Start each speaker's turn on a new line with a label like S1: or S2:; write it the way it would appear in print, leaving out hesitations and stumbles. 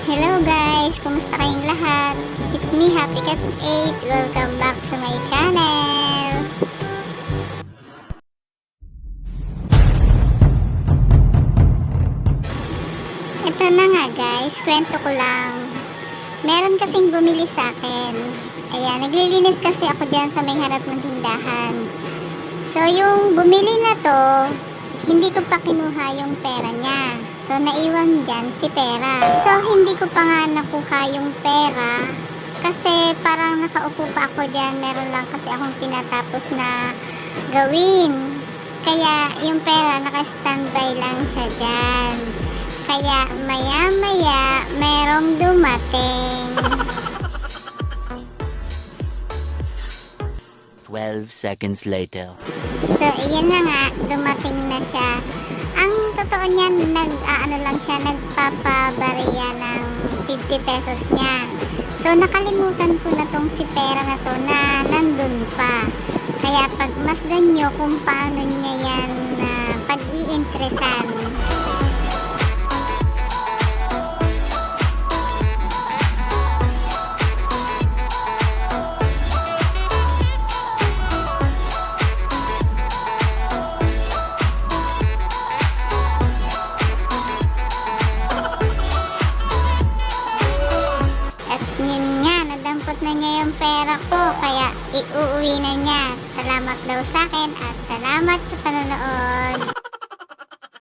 S1: Hello guys! Kumusta kayong lahat? It's me, Happy Cats 8. Welcome back to my channel! Ito na nga guys, kwento ko lang. Meron kasing bumili sa akin. Ayan, naglilinis kasi ako dyan sa may harap ng tindahan. So yung bumili na to, hindi ko pa kinuha yung pera niya. So, naiwan dyan si pera. So, hindi ko pa nga nakuha yung pera kasi parang nakaupo pa ako dyan. Meron lang kasi akong tinatapos na gawin. Kaya, yung pera naka-standby lang siya dyan. Kaya, maya-maya, merong dumating.
S2: 12 seconds later.
S1: So, iyan na nga, dumating na siya. Ang totoo niyan, nagpapabariya ng 50 pesos niya. So, nakalimutan ko na tong si pera na to na nandun pa. Kaya pagmasdan nyo kung paano niya yan pag-i-interesan. Na niya yung pera ko, kaya iuwi na niya. Salamat daw sa akin at salamat sa panonood.